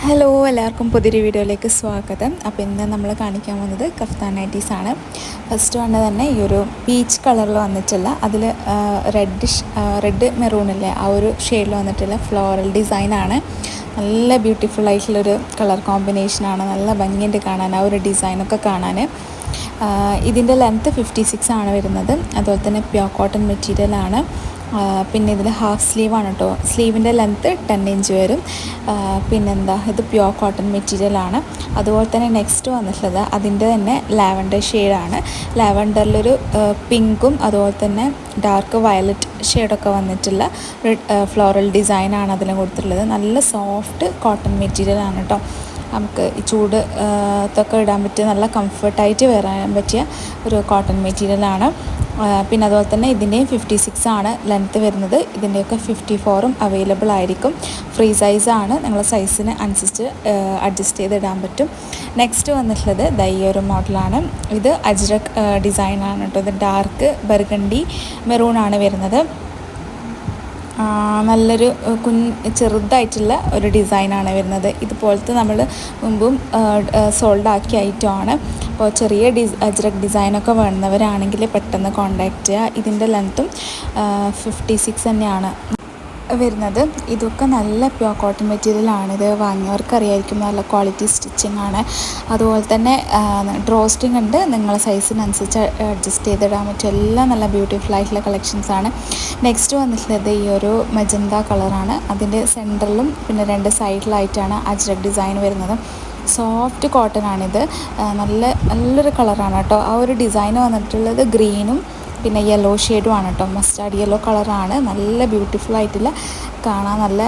Hello, എല്ലാവർക്കും പുതിയൊരു വീഡിയോയിലേക്ക് സ്വാഗതം. അപ്പോൾ ഇന്ന് നമ്മൾ കാണിക്കാൻ പോകുന്നത് കഫ്താൻ നൈറ്റീസാണ്. ഫസ്റ്റ് വന്ന് തന്നെ ഈ ഒരു പീച്ച് കളറിൽ വന്നിട്ടുള്ള അതിൽ റെഡ് മെറൂണില്ലേ ആ ഒരു ഷെയ്ഡിൽ വന്നിട്ടുള്ള ഫ്ലോറൽ ഡിസൈനാണ്. നല്ല ബ്യൂട്ടിഫുൾ ആയിട്ടുള്ളൊരു കളർ കോമ്പിനേഷനാണ്. നല്ല ഭംഗിയുണ്ട് കാണാൻ, ആ ഒരു ഡിസൈനൊക്കെ കാണാൻ. ഇതിൻ്റെ ലെങ്ത്ത് 56 ആണ് വരുന്നത്. അതുപോലെ തന്നെ പ്യോർ കോട്ടൺ മെറ്റീരിയലാണ്. പിന്നെ ഇതിൽ ഹാഫ് സ്ലീവാണ് കേട്ടോ. സ്ലീവിൻ്റെ ലെങ്ത്ത് 10 ഇഞ്ച് വരും. പിന്നെന്താ, ഇത് പ്യോർ കോട്ടൺ മെറ്റീരിയലാണ്. അതുപോലെ തന്നെ നെക്സ്റ്റ് വന്നിട്ടുള്ളത് അതിൻ്റെ തന്നെ ലാവൻഡർ ഷെയ്ഡാണ്. ലാവൻഡറിലൊരു പിങ്കും അതുപോലെ തന്നെ ഡാർക്ക് വയലറ്റ് ഷെയ്ഡൊക്കെ വന്നിട്ടുള്ള ഫ്ലോറൽ ഡിസൈനാണ് അതിലും കൊടുത്തിട്ടുള്ളത്. നല്ല സോഫ്റ്റ് കോട്ടൺ മെറ്റീരിയലാണ് കേട്ടോ. നമുക്ക് ഈ ചൂട് ത്തൊക്കെ ഇടാൻ പറ്റിയ നല്ല കംഫർട്ടായിട്ട് വരാൻ പറ്റിയ ഒരു കോട്ടൺ മെറ്റീരിയലാണ്. പിന്നെ അതുപോലെ തന്നെ ഇതിൻ്റെയും 56 ആണ് ലെങ്ത്ത് വരുന്നത്. ഇതിൻ്റെയൊക്കെ 54ഉം അവൈലബിൾ ആയിരിക്കും. ഫ്രീ സൈസാണ്, നിങ്ങളുടെ സൈസിന് അനുസരിച്ച് അഡ്ജസ്റ്റ് ചെയ്ത് ഇടാൻ പറ്റും. നെക്സ്റ്റ് വന്നിട്ടുള്ളത് ഈ ഒരു മോഡലാണ്. ഇത് അജ്രക് ഡിസൈനാണ് കേട്ടോ. ഇത് ഡാർക്ക് ബർഗണ്ടി മെറൂണാണ് വരുന്നത്. നല്ലൊരു ചെറുതായിട്ടുള്ള ഒരു ഡിസൈനാണ് വരുന്നത്. ഇതുപോലത്തെ നമ്മൾ മുമ്പും സോൾഡ് ആക്കിയ ഐറ്റമാണ്. അപ്പോൾ ചെറിയ അജ്രക് ഡിസൈനൊക്കെ വേണമെന്നവരാണെങ്കിൽ പെട്ടെന്ന് കോൺടാക്റ്റ് ചെയ്യുക. ഇതിൻ്റെ ലെങ്ത്തും 56 തന്നെയാണ് വരുന്നത്. ഇതൊക്കെ നല്ല പ്യോർ കോട്ടൺ മെറ്റീരിയലാണ്. ഇത് വാങ്ങിയവർക്ക് അറിയായിരിക്കും, നല്ല ക്വാളിറ്റി സ്റ്റിച്ചിങ് ആണ്. അതുപോലെ തന്നെ ഡ്രോസ്റ്റിംഗ് ഉണ്ട്, നിങ്ങളെ സൈസിനനുസരിച്ച് അഡ്ജസ്റ്റ് ചെയ്തിടാൻ പറ്റും. എല്ലാം നല്ല ബ്യൂട്ടിഫുൾ ആയിട്ടുള്ള കളക്ഷൻസാണ്. നെക്സ്റ്റ് വന്നിട്ടുള്ളത് ഈ ഒരു മജന്ത കളറാണ്. അതിൻ്റെ സെൻറ്ററിലും പിന്നെ 2 സൈഡിലായിട്ടാണ് അജ്രക് ഡിസൈൻ വരുന്നത്. സോഫ്റ്റ് കോട്ടൺ ആണിത്. നല്ലൊരു കളറാണ് കേട്ടോ. ആ ഒരു ഡിസൈൻ വന്നിട്ടുള്ളത് ഗ്രീനും പിന്നെ യെല്ലോ ഷെയ്ഡുമാണ് കേട്ടോ. മസ്റ്റാർഡ് യെല്ലോ കളറാണ്. നല്ല ബ്യൂട്ടിഫുൾ ആയിട്ടുള്ള കാണാൻ നല്ല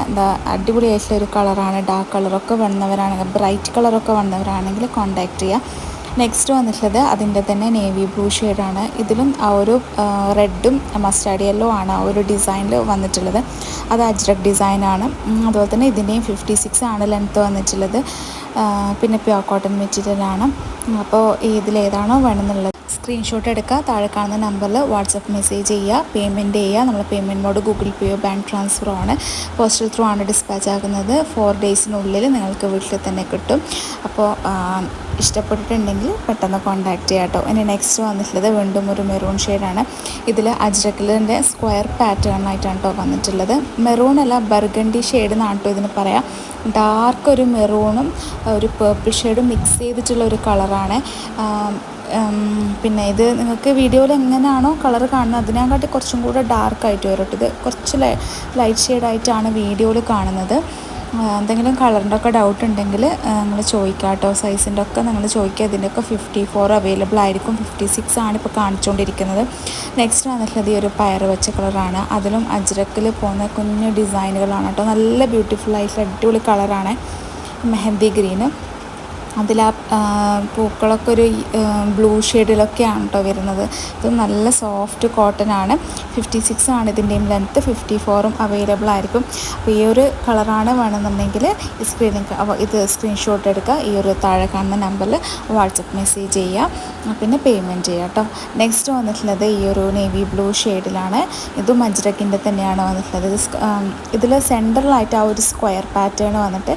അടിപൊളിയായിട്ടുള്ള ഒരു കളറാണ്. ഡാർക്ക് കളറൊക്കെ വന്നവരാണെങ്കിൽ, ബ്രൈറ്റ് കളറൊക്കെ വന്നവരാണെങ്കിൽ കോൺടാക്റ്റ് ചെയ്യുക. നെക്സ്റ്റ് വന്നിട്ടുള്ളത് അതിൻ്റെ തന്നെ നേവി ബ്ലൂ ഷെയ്ഡാണ്. ഇതിലും ആ ഒരു റെഡും മസ്റ്റാർഡ് യെല്ലോ ആണ് ആ ഒരു ഡിസൈനിൽ വന്നിട്ടുള്ളത്. അത് അജ്രക് ഡിസൈനാണ്. അതുപോലെ തന്നെ ഇതിൻ്റെയും 56 ആണ് ലെങ്ത്ത് വന്നിട്ടുള്ളത്. പിന്നെ പ്യോർ കോട്ടൺ മെറ്റീരിയലാണ്. അപ്പോൾ ഇതിലേതാണോ വേണമെന്നുള്ളത് സ്ക്രീൻഷോട്ട് എടുക്കുക. താഴെ കാണുന്ന നമ്പറിൽ വാട്സപ്പ് മെസ്സേജ് ചെയ്യുക, പേയ്മെൻറ്റ് ചെയ്യുക. നമ്മൾ പേയ്മെൻറ്റ് മോഡ് ഗൂഗിൾ പേയോ ബാങ്ക് ട്രാൻസ്ഫറോ ആണ്. പോസ്റ്റൽ ത്രൂ ആണ് ഡിസ്പാച്ച് ആക്കുന്നത്. 4 ഡേയ്സിനുള്ളിൽ നിങ്ങൾക്ക് വീട്ടിൽ തന്നെ കിട്ടും. അപ്പോൾ ഇഷ്ടപ്പെട്ടിട്ടുണ്ടെങ്കിൽ പെട്ടെന്ന് കോൺടാക്റ്റ് ചെയ്യാം കേട്ടോ. ഇനി നെക്സ്റ്റ് വന്നിട്ടുള്ളത് വീണ്ടും ഒരു മെറൂൺ ഷെയ്ഡാണ്. ഇതിൽ അജ്രക്കിലിൻ്റെ സ്ക്വയർ പാറ്റേൺ ആയിട്ടാണ് കേട്ടോ വന്നിട്ടുള്ളത്. മെറൂൺ അല്ല, ബർഗണ്ടി ഷെയ്ഡ് എന്നാണ് കേട്ടോ ഇതിന് പറയാം. ഡാർക്ക് ഒരു മെറൂണും ഒരു പേർപ്പിൾ ഷെയ്ഡും മിക്സ് ചെയ്തിട്ടുള്ള ഒരു കളറാണ്. പിന്നെ ഇത് നിങ്ങൾക്ക് വീഡിയോയിൽ എങ്ങനെയാണോ കളർ കാണുന്നത് അതിനെക്കാട്ടി കുറച്ചും കൂടെ ഡാർക്കായിട്ട് വരും. ഇത് കുറച്ച് ലൈറ്റ് ഷെയ്ഡായിട്ടാണ് വീഡിയോയിൽ കാണുന്നത്. എന്തെങ്കിലും കളറിൻ്റെ ഒക്കെ ഡൗട്ട് ഉണ്ടെങ്കിൽ നിങ്ങൾ ചോദിക്കുക കേട്ടോ. സൈസിൻ്റെ ഒക്കെ നിങ്ങൾ ചോദിക്കുക. ഇതിൻ്റെയൊക്കെ 54 അവൈലബിൾ ആയിരിക്കും. 56 ആണ് ഇപ്പോൾ കാണിച്ചുകൊണ്ടിരിക്കുന്നത്. നെക്സ്റ്റ് വന്നിട്ടുള്ളത് ഈ ഒരു പയർ വെച്ച കളറാണ്. അതിലും അജ്രക്കിൽ പോകുന്ന കുഞ്ഞു ഡിസൈനുകളാണ് കേട്ടോ. നല്ല ബ്യൂട്ടിഫുൾ ആയിട്ടുള്ള അടിപൊളി കളറാണ്. മെഹന്തി ഗ്രീന്. അതിൽ ആ പൂക്കളൊക്കെ ഒരു ബ്ലൂ ഷെയ്ഡിലൊക്കെയാണ് കേട്ടോ വരുന്നത്. ഇത് നല്ല സോഫ്റ്റ് കോട്ടൺ ആണ്. 56 ആണ് ഇതിൻ്റെയും ലെങ്ത്ത്. 54ഉം അവൈലബിൾ ആയിരിക്കും. അപ്പോൾ ഈ ഒരു കളറാണ് വേണമെന്നുണ്ടെങ്കിൽ ഇത് സ്ക്രീൻഷോട്ട് എടുക്കുക. ഈ ഒരു താഴെ കാണുന്ന നമ്പറിൽ വാട്സപ്പ് മെസ്സേജ് ചെയ്യുക, പിന്നെ പേയ്മെൻറ്റ് ചെയ്യുക കേട്ടോ. നെക്സ്റ്റ് വന്നിട്ടുള്ളത് ഈ ഒരു നേവി ബ്ലൂ ഷെയ്ഡിലാണ്. ഇതും അജ്രക്കിൻ്റെ തന്നെയാണ് വന്നിട്ടുള്ളത്. ഇതിൽ സെൻറ്ററിലായിട്ട് ആ ഒരു സ്ക്വയർ പാറ്റേൺ വന്നിട്ട്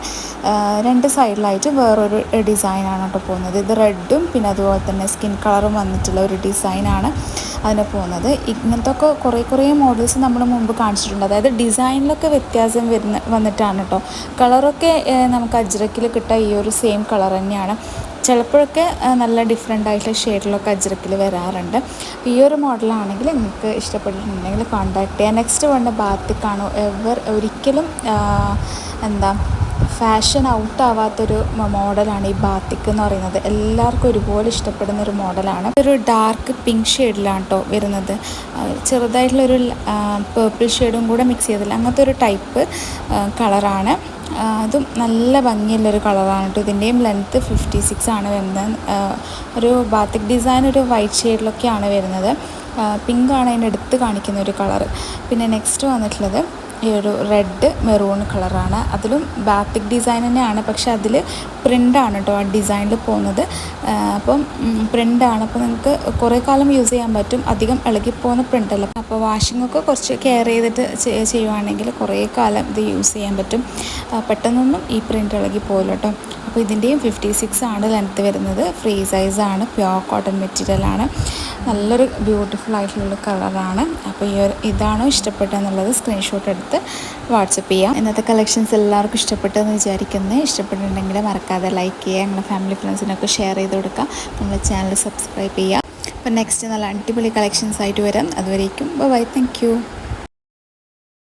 2 സൈഡിലായിട്ട് വേറൊരു ഡിസൈനാണ് കേട്ടോ പോകുന്നത്. ഇത് റെഡും പിന്നെ അതുപോലെ തന്നെ സ്കിൻ കളറും വന്നിട്ടുള്ള ഒരു ഡിസൈനാണ് അതിന് പോകുന്നത്. ഇങ്ങനത്തെ ഒക്കെ കുറേ മോഡൽസ് നമ്മൾ മുമ്പ് കാണിച്ചിട്ടുണ്ട്. അതായത് ഡിസൈനിലൊക്കെ വ്യത്യാസം വന്നിട്ടാണ് കേട്ടോ. കളറൊക്കെ നമുക്ക് അജ്രക്കിൽ കിട്ടുക ഈ ഒരു സെയിം കളർ തന്നെയാണ്. ചിലപ്പോഴൊക്കെ നല്ല ഡിഫറെൻ്റ് ആയിട്ടുള്ള ഷെയ്ഡിലൊക്കെ അജ്രക്കിൽ വരാറുണ്ട്. ഈ ഒരു മോഡലാണെങ്കിൽ നിങ്ങൾക്ക് ഇഷ്ടപ്പെട്ടിട്ടുണ്ടെങ്കിൽ കോൺടാക്ട് ചെയ്യുക. നെക്സ്റ്റ് വേണ്ട ബാത്തിക്കാണ്. ഒരിക്കലും ഫാഷൻ ഔട്ട് ആവാത്തൊരു മോഡലാണ് ഈ ബാത്തിക്ക് എന്ന് പറയുന്നത്. എല്ലാവർക്കും ഒരുപോലെ ഇഷ്ടപ്പെടുന്ന ഒരു മോഡലാണ്. ഒരു ഡാർക്ക് പിങ്ക് ഷെയ്ഡിലാണ് കേട്ടോ വരുന്നത്. ചെറുതായിട്ടുള്ളൊരു പേർപ്പിൾ ഷെയ്ഡും കൂടെ മിക്സ് ചെയ്തില്ല, അങ്ങനത്തെ ഒരു ടൈപ്പ് കളറാണ്. അതും നല്ല ഭംഗിയുള്ളൊരു കളറാണ് കേട്ടോ. ഇതിൻ്റെയും ലെങ്ത്ത് 56 ആണ് വരുന്നത്. ഒരു ബാത്തിക് ഡിസൈൻ ഒരു വൈറ്റ് ഷെയ്ഡിലൊക്കെയാണ് വരുന്നത്. പിങ്കാണ് അതിൻ്റെ അടുത്ത് കാണിക്കുന്ന ഒരു കളറ്. പിന്നെ നെക്സ്റ്റ് വന്നിട്ടുള്ളത് ഈ ഒരു റെഡ് മെറൂൺ കളറാണ്. അതിലും ബാത്തിക് ഡിസൈൻ തന്നെയാണ്, പക്ഷെ അതിൽ പ്രിൻ്റാണ് കേട്ടോ ആ ഡിസൈനിൽ പോകുന്നത്. അപ്പം പ്രിൻ്റാണ്, അപ്പോൾ നിങ്ങൾക്ക് കുറേ കാലം യൂസ് ചെയ്യാൻ പറ്റും. അധികം ഇളകിപ്പോകുന്ന പ്രിൻ്റല്ല. അപ്പോൾ വാഷിങ്ങൊക്കെ കുറച്ച് കെയർ ചെയ്തിട്ട് ചെയ്യുവാണെങ്കിൽ കുറേ കാലം ഇത് യൂസ് ചെയ്യാൻ പറ്റും. പെട്ടെന്നൊന്നും ഈ പ്രിൻ്റ് ഇളകി പോകില്ല കേട്ടോ. അപ്പോൾ ഇതിൻ്റെയും 56 ആണ് ലെങ്ത്ത് വരുന്നത്. ഫ്രീ സൈസാണ്, പ്യുവർ കോട്ടൺ മെറ്റീരിയലാണ്. നല്ലൊരു ബ്യൂട്ടിഫുൾ ആയിട്ടുള്ള കളറാണ്. അപ്പോൾ ഇതാണോ ഇഷ്ടപ്പെട്ടതെന്നുള്ളത് സ്ക്രീൻഷോട്ട് എടുത്ത് വാട്സപ്പ് ചെയ്യാം. ഇന്നത്തെ കളക്ഷൻസ് എല്ലാവർക്കും ഇഷ്ടപ്പെട്ടെന്ന് വിചാരിക്കുന്നത്. ഇഷ്ടപ്പെട്ടിട്ടുണ്ടെങ്കിൽ മറക്കാതെ ലൈക്ക് ചെയ്യുക, നിങ്ങളുടെ ഫാമിലി ഫ്രണ്ട്സിനൊക്കെ ഷെയർ ചെയ്ത് കൊടുക്കുക. നമ്മുടെ ചാനൽ സബ്സ്ക്രൈബ് ചെയ്യുക. അപ്പോൾ നെക്സ്റ്റ് നല്ല അടിപൊളി കളക്ഷൻസ് ആയിട്ട് വരാം. അതുവരേക്കും ബൈ, താങ്ക് യു.